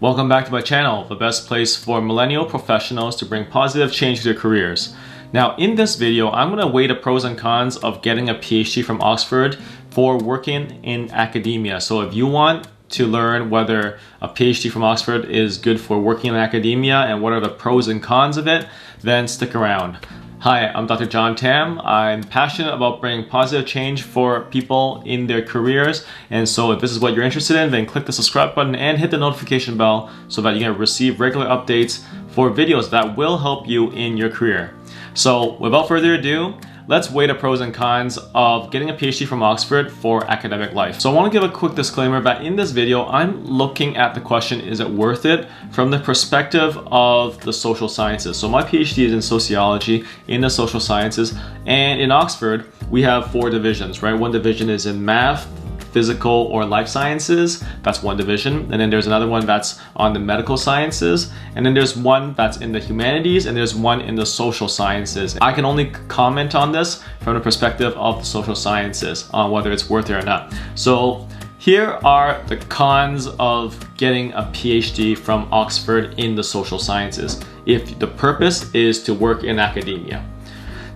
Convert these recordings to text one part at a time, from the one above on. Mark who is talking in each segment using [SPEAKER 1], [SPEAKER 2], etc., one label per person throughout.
[SPEAKER 1] Welcome back to my channel, the best place for millennial professionals to bring positive change to their careers. Now in this video, I'm going to weigh the pros and cons of getting a PhD from Oxford for working in academia. So if you want to learn whether a PhD from Oxford is good for working in academia and what are the pros and cons of it, then stick around. Hi, I'm Dr. John Tam. I'm passionate about bringing positive change for people in their careers. And so if this is what you're interested in, then click the subscribe button and hit the notification bell so that you can receive regular updates for videos that will help you in your career. So without further ado, let's weigh the pros and cons of getting a PhD from Oxford for academic life. So I want to give a quick disclaimer that in this video, I'm looking at the question, is it worth it, from the perspective of the social sciences. So my PhD is in sociology in the social sciences, and in Oxford, we have 4 divisions, right? One division is in math, physical or life sciences, that's one division, and then there's another one that's on the medical sciences, and then there's one that's in the humanities, and there's one in the social sciences. I can only comment on this from the perspective of the social sciences on whether it's worth it or not. So here are the cons of getting a PhD from Oxford in the social sciences if the purpose is to work in academia.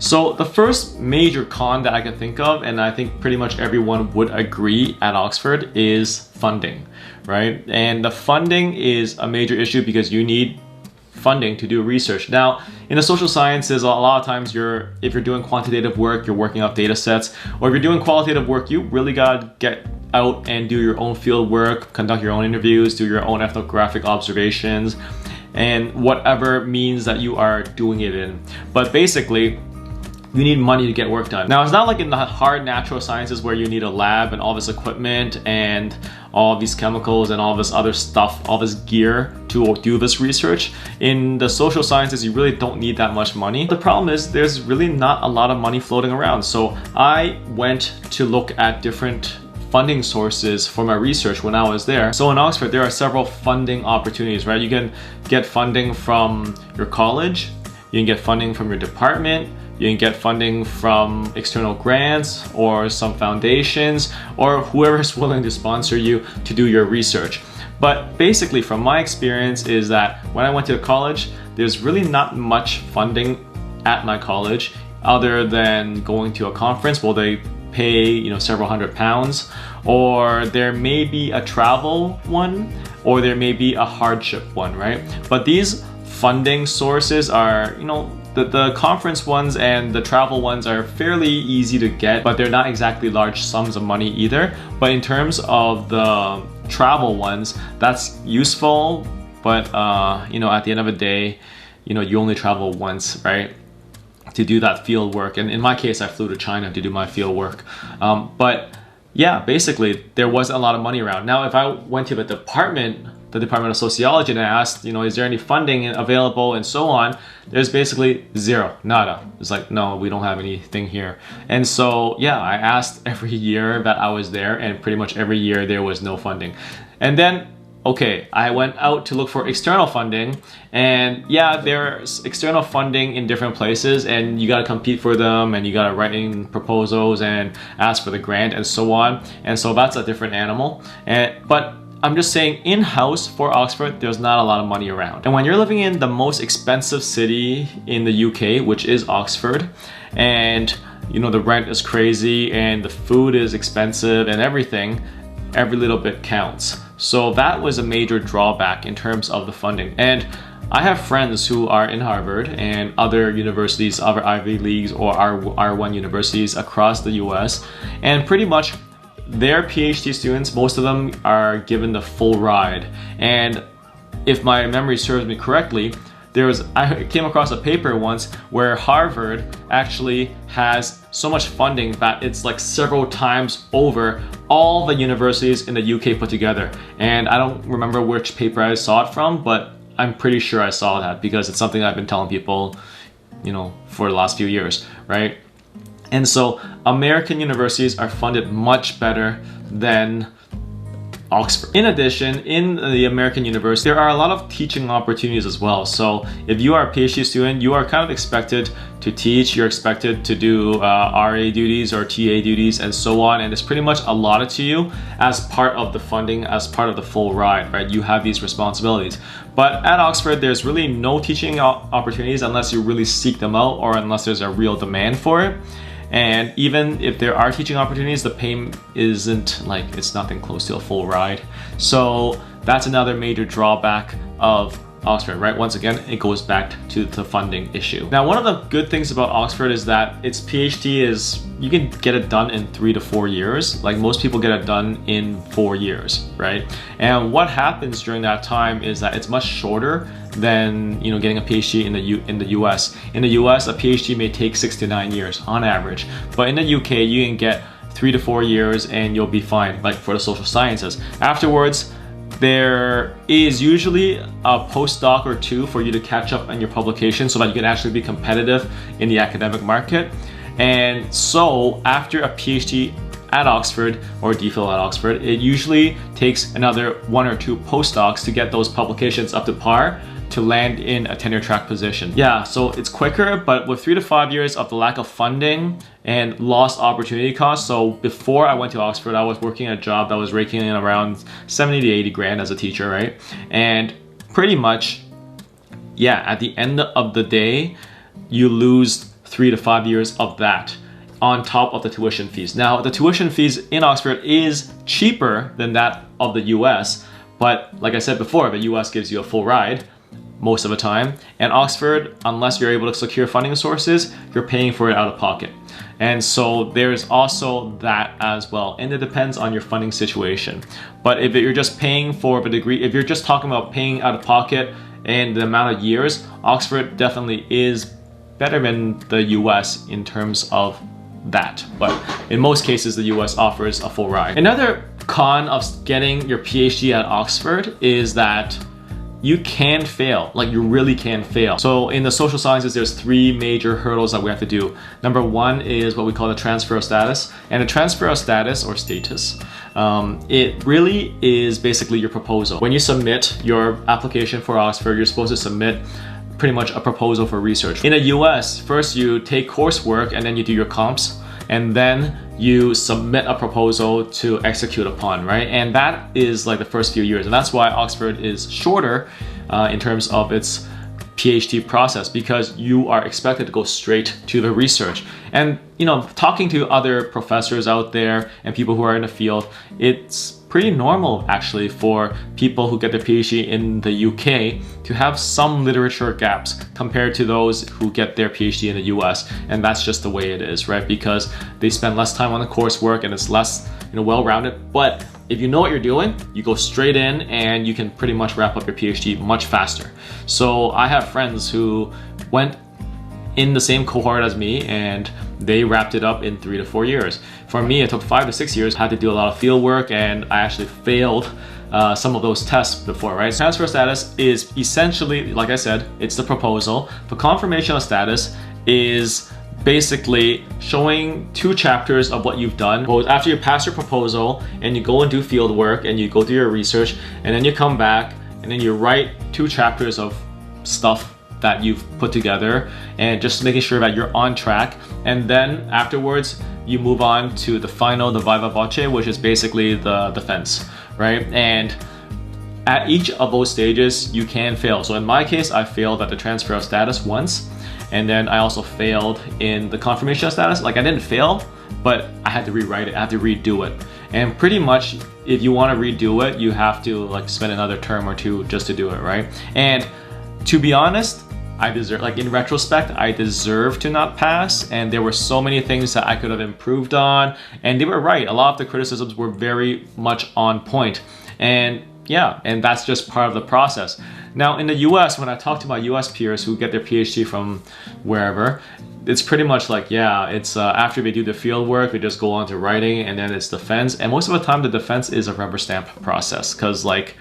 [SPEAKER 1] So the first major con that I can think of, and I think pretty much everyone would agree at Oxford, is funding, right? And the funding is a major issue because you need funding to do research. Now, in the social sciences, a lot of times if you're doing quantitative work, you're working off data sets, or if you're doing qualitative work, you really gotta get out and do your own field work, conduct your own interviews, do your own ethnographic observations, and whatever means that you are doing it in. But basically, you need money to get work done. Now, it's not like in the hard natural sciences where you need a lab and all this equipment and all these chemicals and all this other stuff, all this gear to do this research. In the social sciences, you really don't need that much money. The problem is there's really not a lot of money floating around. So I went to look at different funding sources for my research when I was there. So in Oxford, there are several funding opportunities, right? You can get funding from your college, you can get funding from your department, you can get funding from external grants or some foundations or whoever is willing to sponsor you to do your research. But basically, from my experience, is that when I went to college, there's really not much funding at my college other than going to a conference where they pay, several £100s, or there may be a travel one, or there may be a hardship one, right? But these funding sources are, the conference ones and the travel ones are fairly easy to get, but they're not exactly large sums of money either. But in terms of the travel ones, that's useful, but at the end of the day, you only travel once, right? To do that field work. And in my case, I flew to China to do my field work. But yeah, basically there wasn't a lot of money around. Now, if I went to the Department of Sociology, and I asked, is there any funding available and so on, there's basically zero, nada. It's like, no, we don't have anything here. And so, yeah, I asked every year that I was there, and pretty much every year there was no funding. And then, okay, I went out to look for external funding, and yeah, there's external funding in different places, and you gotta compete for them, and you gotta write in proposals and ask for the grant and so on. And so that's a different animal. But I'm just saying, in-house for Oxford, there's not a lot of money around. And when you're living in the most expensive city in the UK, which is Oxford, and the rent is crazy and the food is expensive and everything, every little bit counts. So that was a major drawback in terms of the funding. And I have friends who are in Harvard and other universities, other Ivy Leagues or R1 universities across the US, and pretty much their PhD students, most of them are given the full ride. And if my memory serves me correctly, I came across a paper once where Harvard actually has so much funding that it's like several times over all the universities in the UK put together. And I don't remember which paper I saw it from, but I'm pretty sure I saw that because it's something I've been telling people, for the last few years, right? And so American universities are funded much better than Oxford. In addition, in the American university, there are a lot of teaching opportunities as well. So if you are a PhD student, you are kind of expected to teach, you're expected to do RA duties or TA duties and so on, and it's pretty much allotted to you as part of the funding, as part of the full ride, right? You have these responsibilities. But at Oxford, there's really no teaching opportunities unless you really seek them out or unless there's a real demand for it. And even if there are teaching opportunities, the pay isn't like, it's nothing close to a full ride. So that's another major drawback of Oxford, right? Once again, it goes back to the funding issue. Now, one of the good things about Oxford is that its PhD is, you can get it done in 3 to 4 years. Like most people get it done in 4 years, right? And what happens during that time is that it's much shorter than, you know, getting a PhD in the US. In the US, a PhD may take 6 to 9 years on average, but in the UK, you can get 3 to 4 years and you'll be fine, like for the social sciences. Afterwards, there is usually a postdoc or two for you to catch up on your publication so that you can actually be competitive in the academic market. And so after a PhD at Oxford or DPhil at Oxford, it usually takes another 1 or 2 postdocs to get those publications up to par to land in a tenure track position. Yeah, so it's quicker, but with 3 to 5 years of the lack of funding and lost opportunity costs. So before I went to Oxford, I was working a job that was raking in around 70 to 80 grand as a teacher, right? And pretty much, yeah, at the end of the day, you lose 3 to 5 years of that on top of the tuition fees. Now, the tuition fees in Oxford is cheaper than that of the US, but like I said before, the US gives you a full ride most of the time. And Oxford, unless you're able to secure funding sources, you're paying for it out of pocket. And so there's also that as well. And it depends on your funding situation. But if you're just paying for the degree, if you're just talking about paying out of pocket and the amount of years, Oxford definitely is better than the US in terms of that. But in most cases, the US offers a full ride. Another con of getting your PhD at Oxford is that you can fail, like you really can fail. So in the social sciences, there's 3 major hurdles that we have to do. Number 1 is what we call the transfer of status. And the transfer of status or status, it really is basically your proposal. When you submit your application for Oxford, you're supposed to submit pretty much a proposal for research. In the US, first you take coursework and then you do your comps, and then you submit a proposal to execute upon, right? And that is like the first few years. And that's why Oxford is shorter in terms of its PhD process, because you are expected to go straight to the research. And, you know, talking to other professors out there and people who are in the field, it's pretty normal actually for people who get their PhD in the UK to have some literature gaps compared to those who get their PhD in the US. And that's just the way it is, right? Because they spend less time on the coursework and it's less, you know, well-rounded. But if you know what you're doing, you go straight in and you can pretty much wrap up your PhD much faster. So I have friends who went in the same cohort as me and they wrapped it up in 3 to 4 years. For me, it took 5 to 6 years. I had to do a lot of field work and I actually failed some of those tests before, right? Transfer status is essentially, like I said, it's the proposal. The confirmation of status is basically showing 2 chapters of what you've done. After you pass your proposal and you go and do field work and you go do your research and then you come back and then you write 2 chapters of stuff that you've put together and just making sure that you're on track. And then afterwards, you move on to the final, the viva voce, which is basically the defense, right? And at each of those stages, you can fail. So in my case, I failed at the transfer of status once. And then I also failed in the confirmation of status. Like I didn't fail, but I had to rewrite it, I had to redo it. And pretty much if you want to redo it, you have to like spend another term or 2 just to do it, right? And to be honest, I deserve, like in retrospect, I deserve to not pass, and there were so many things that I could have improved on, and they were right. A lot of the criticisms were very much on point, and yeah, and that's just part of the process. Now in the US, when I talk to my US peers who get their PhD from wherever, it's pretty much like, yeah, it's after they do the field work, they just go on to writing, and then it's defense, and most of the time the defense is a rubber stamp process, because like,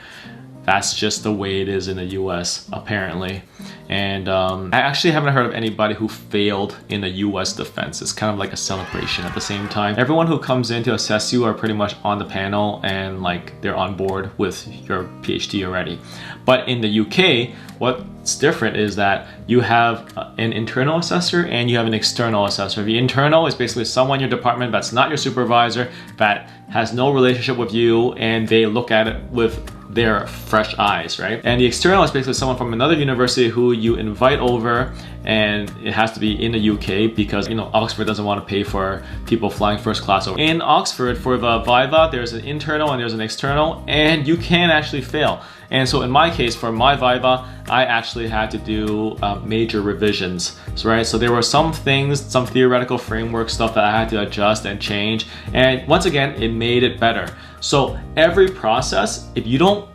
[SPEAKER 1] that's just the way it is in the US, apparently. And I actually haven't heard of anybody who failed in the US defense. It's kind of like a celebration at the same time. Everyone who comes in to assess you are pretty much on the panel and like they're on board with your PhD already. But in the UK, what's different is that you have an internal assessor and you have an external assessor. The internal is basically someone in your department that's not your supervisor, that has no relationship with you, and they look at it with their fresh eyes, right? And the external is basically someone from another university who you invite over, and it has to be in the UK because, you know, Oxford doesn't want to pay for people flying first class over. In Oxford, for the Viva, there's an internal and there's an external, and you can actually fail. And so in my case, for my Viva, I actually had to do major revisions, right? So there were some things, some theoretical framework stuff that I had to adjust and change. And once again, it made it better. So every process, if you don't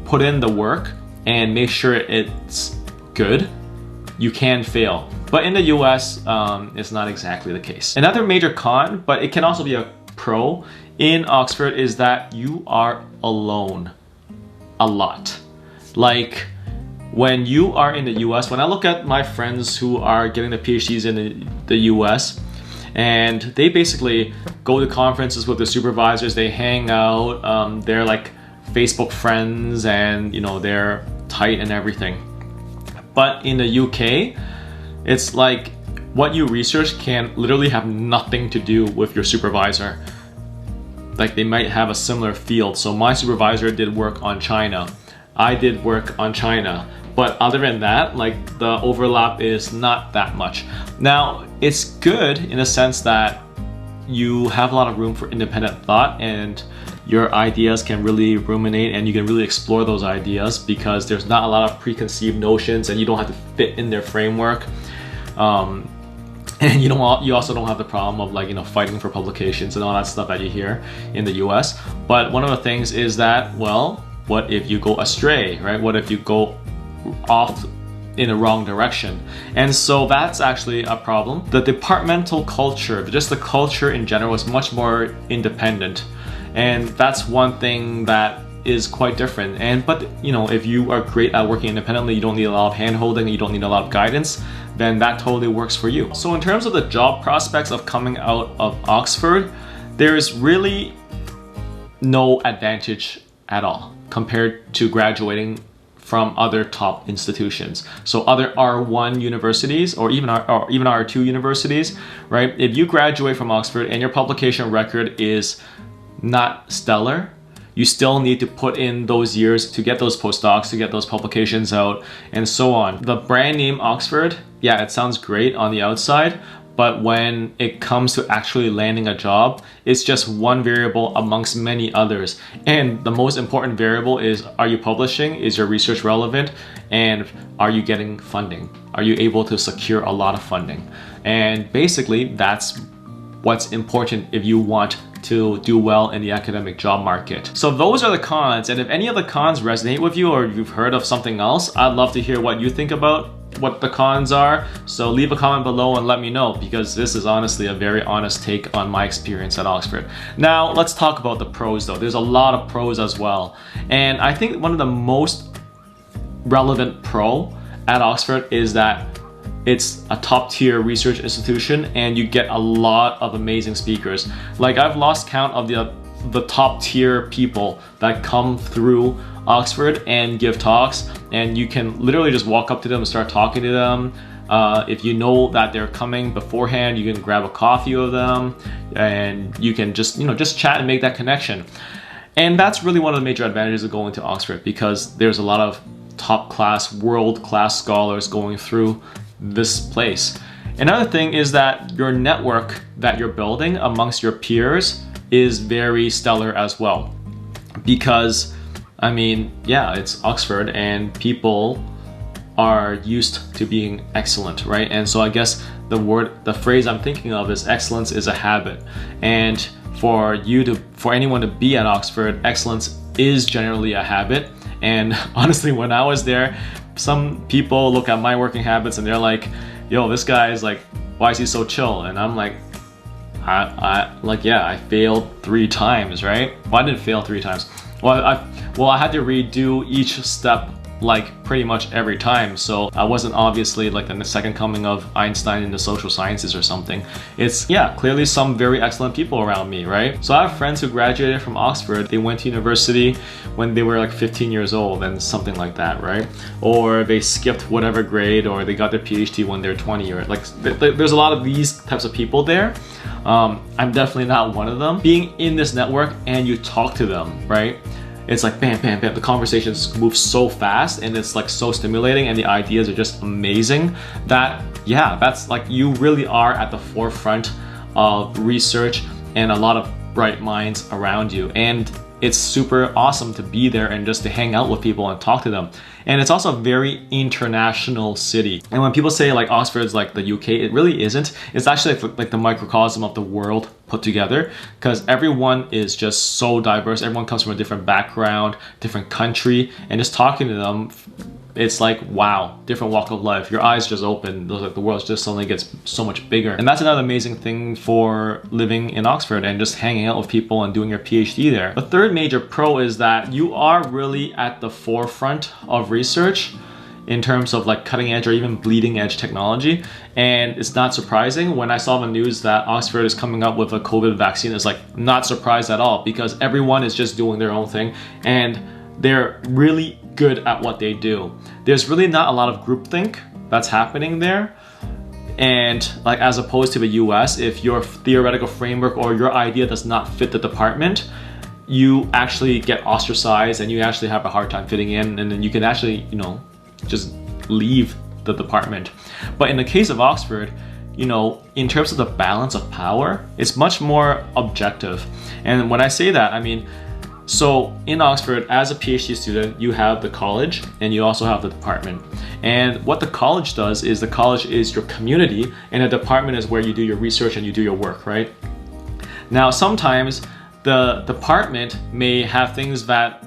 [SPEAKER 1] put in the work and make sure it's good, you can fail. But in the US, it's not exactly the case. Another major con, but it can also be a pro in Oxford, is that you are alone a lot. Like when you are in the US, when I look at my friends who are getting their PhDs in the US, and they basically go to conferences with the supervisors, they hang out, they're like Facebook friends, and you know, they're tight and everything. But in the UK, it's like what you research can literally have nothing to do with your supervisor. Like they might have a similar field. So my supervisor did work on China. I did work on China. But other than that, like the overlap is not that much. Now, it's good in a sense that you have a lot of room for independent thought, and your ideas can really ruminate and you can really explore those ideas because there's not a lot of preconceived notions and you don't have to fit in their framework. And you also don't have the problem of, like, you know, fighting for publications and all that stuff that you hear in the US. But one of the things is that, well, what if you go astray, right? What if you go off in the wrong direction? And so that's actually a problem. The departmental culture, just the culture in general, is much more independent. And that's one thing that is quite different. But you know, if you are great at working independently, you don't need a lot of hand-holding, you don't need a lot of guidance, then that totally works for you. So in terms of the job prospects of coming out of Oxford, there's really no advantage at all compared to graduating from other top institutions. So other R1 universities or even R2 universities, right? If you graduate from Oxford and your publication record is not stellar, you still need to put in those years to get those postdocs, to get those publications out, and so on. The brand name Oxford, yeah, it sounds great on the outside, but when it comes to actually landing a job, it's just one variable amongst many others. And the most important variable is, are you publishing? Is your research relevant? And are you getting funding? Are you able to secure a lot of funding? And basically, that's what's important if you want to do well in the academic job market. So those are the cons, and if any of the cons resonate with you or you've heard of something else, I'd love to hear what you think about what the cons are. So leave a comment below and let me know, because this is honestly a very honest take on my experience at Oxford. Now let's talk about the pros though. There's a lot of pros as well. And I think one of the most relevant pro at Oxford is that it's a top-tier research institution and you get a lot of amazing speakers. Like, I've lost count of the top-tier people that come through Oxford and give talks, and you can literally just walk up to them and start talking to them. If you know that they're coming beforehand, you can grab a coffee with them and you can just, you know, just chat and make that connection. And that's really one of the major advantages of going to Oxford, because there's a lot of top-class, world-class scholars going through this place. Another thing is that your network that you're building amongst your peers is very stellar as well, because I mean, yeah, it's Oxford and people are used to being excellent, right? And so I guess the phrase I'm thinking of is excellence is a habit. And for anyone to be at Oxford, excellence is generally a habit. And honestly, when I was there, some people look at my working habits and they're like, yo, this guy is like, why is he so chill? And I'm like, I failed 3 times, right? Well, I didn't fail 3 times. Well, I had to redo each step like pretty much every time, so I wasn't obviously like the second coming of Einstein in the social sciences or something. It's, yeah, clearly some very excellent people around me, right? So I have friends who graduated from Oxford. They went to university when they were like 15 years old and something like that, right? Or they skipped whatever grade, or they got their PhD when they're 20, or like there's a lot of these types of people there. I'm definitely not one of them. Being in this network and you talk to them, right? It's like bam, bam, bam. The conversations move so fast and it's like so stimulating and the ideas are just amazing that, yeah, that's like you really are at the forefront of research and a lot of bright minds around you. And it's super awesome to be there and just to hang out with people and talk to them. And it's also a very international city. And when people say like Oxford's like the UK, it really isn't. It's actually like the microcosm of the world put together, because everyone is just so diverse. Everyone comes from a different background, different country, and just talking to them, it's like, wow, different walk of life. Your eyes just open. Like the world just suddenly gets so much bigger. And that's another amazing thing for living in Oxford and just hanging out with people and doing your PhD there. The third major pro is that you are really at the forefront of research in terms of like cutting edge or even bleeding edge technology. And it's not surprising when I saw the news that Oxford is coming up with a COVID vaccine. It's like not surprised at all, because everyone is just doing their own thing and they're really good at what they do. There's really not a lot of groupthink that's happening there. And like as opposed to the US, if your theoretical framework or your idea does not fit the department, you actually get ostracized and you actually have a hard time fitting in, and then you can actually, you know, just leave the department. But in the case of Oxford, you know, in terms of the balance of power, it's much more objective. And when I say that, I mean, so in Oxford, as a PhD student, you have the college and you also have the department. And what the college does is the college is your community and the department is where you do your research and you do your work, right? Now, sometimes the department may have things that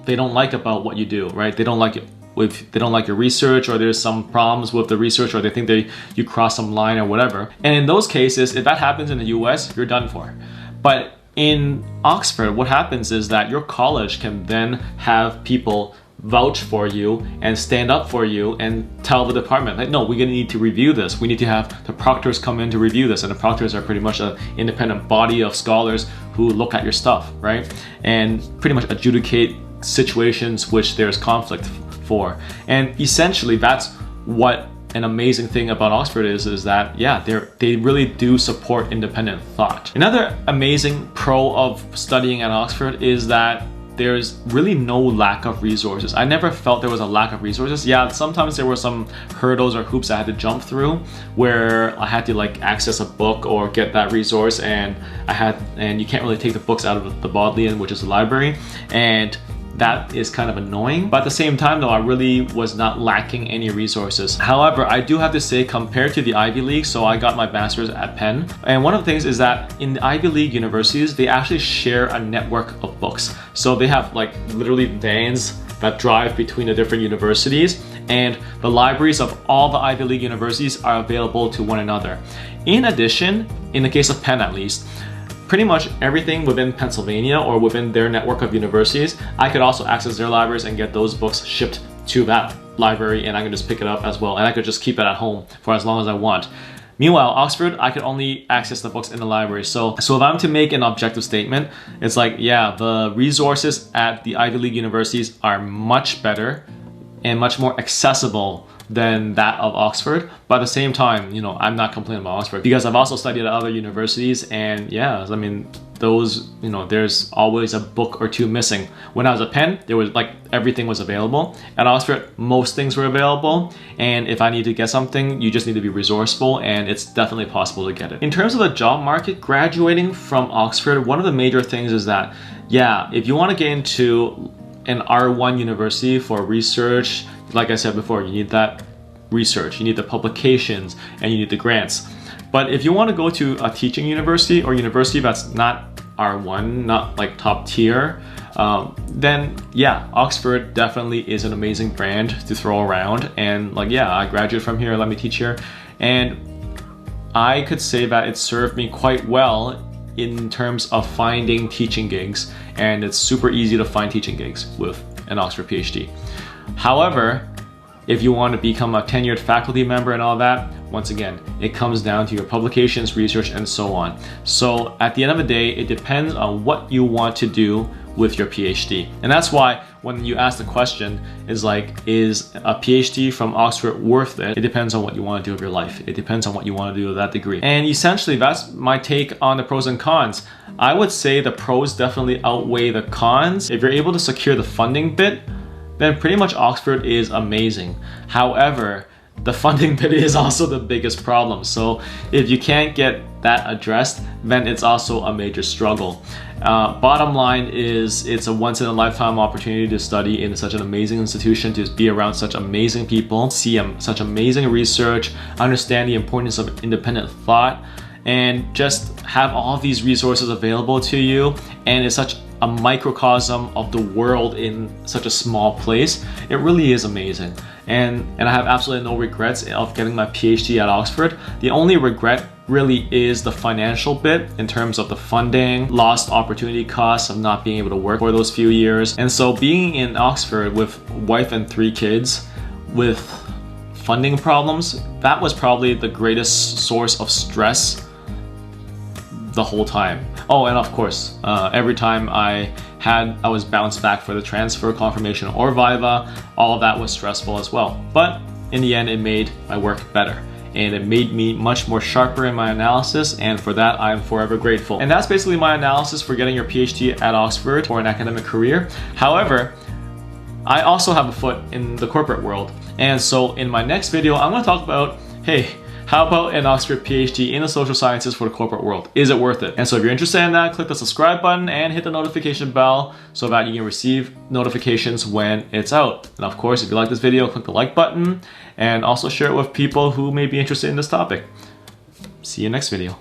[SPEAKER 1] they don't like about what you do, right? They don't like it. If they don't like your research, or there's some problems with the research, or they think you cross some line or whatever. And in those cases, if that happens in the US, you're done for. But in Oxford, what happens is that your college can then have people vouch for you and stand up for you and tell the department, like, no, we're gonna need to review this. We need to have the proctors come in to review this. And the proctors are pretty much an independent body of scholars who look at your stuff, right? And pretty much adjudicate situations which there's conflict for. And essentially that's what an amazing thing about Oxford is that, yeah, they really do support independent thought. Another amazing pro of studying at Oxford is that there's really no lack of resources. I never felt there was a lack of resources. Yeah, sometimes there were some hurdles or hoops I had to jump through where I had to like access a book or get that resource, and you can't really take the books out of the Bodleian, which is the library, and that is kind of annoying. But at the same time though, I really was not lacking any resources. However, I do have to say, compared to the Ivy League, so I got my master's at Penn, and one of the things is that in the Ivy League universities, they actually share a network of books. So they have like literally vans that drive between the different universities, and the libraries of all the Ivy League universities are available to one another. In addition, in the case of Penn at least, pretty much everything within Pennsylvania or within their network of universities, I could also access their libraries and get those books shipped to that library, and I can just pick it up as well, and I could just keep it at home for as long as I want. Meanwhile, Oxford, I could only access the books in the library. So if I'm to make an objective statement, it's like, yeah, the resources at the Ivy League universities are much better and much more accessible than that of Oxford. But at the same time, you know, I'm not complaining about Oxford because I've also studied at other universities, and yeah, I mean, those, you know, there's always a book or two missing. When I was at Penn, there was like everything was available. At Oxford, most things were available, and if I need to get something, you just need to be resourceful, and it's definitely possible to get it. In terms of the job market, graduating from Oxford, one of the major things is that, yeah, if you want to get into an R1 university for research, like I said before, you need that research, you need the publications, and you need the grants. But if you want to go to a teaching university or university that's not R1, not like top tier, then yeah, Oxford definitely is an amazing brand to throw around. And like, yeah, I graduated from here, let me teach here. And I could say that it served me quite well in terms of finding teaching gigs and it's super easy to find teaching gigs with an Oxford PhD. However, if you want to become a tenured faculty member and all that, once again, it comes down to your publications, research, and so on. So at the end of the day, it depends on what you want to do with your PhD. And that's why when you ask the question, is a PhD from Oxford worth it? It depends on what you want to do with your life. It depends on what you want to do with that degree. And essentially, that's my take on the pros and cons. I would say the pros definitely outweigh the cons. If you're able to secure the funding bit, then pretty much Oxford is amazing. However, the funding bit is also the biggest problem. So if you can't get that addressed, then it's also a major struggle. Bottom line is, it's a once-in-a-lifetime opportunity to study in such an amazing institution, to be around such amazing people, see such amazing research, understand the importance of independent thought, and just have all of these resources available to you. And it's such a microcosm of the world in such a small place. It really is amazing. And I have absolutely no regrets of getting my PhD at Oxford. The only regret really is the financial bit in terms of the funding, lost opportunity costs of not being able to work for those few years. And so being in Oxford with wife and 3 kids with funding problems, that was probably the greatest source of stress the whole time. Oh, and of course, every time I was bounced back for the transfer, confirmation, or Viva, all of that was stressful as well. But in the end, it made my work better, and it made me much more sharper in my analysis, and for that, I'm forever grateful. And that's basically my analysis for getting your PhD at Oxford for an academic career. However, I also have a foot in the corporate world, and so in my next video, I'm going to talk about, hey, how about an Oxford PhD in the social sciences for the corporate world? Is it worth it? And so if you're interested in that, click the subscribe button and hit the notification bell so that you can receive notifications when it's out. And of course, if you like this video, click the like button and also share it with people who may be interested in this topic. See you next video.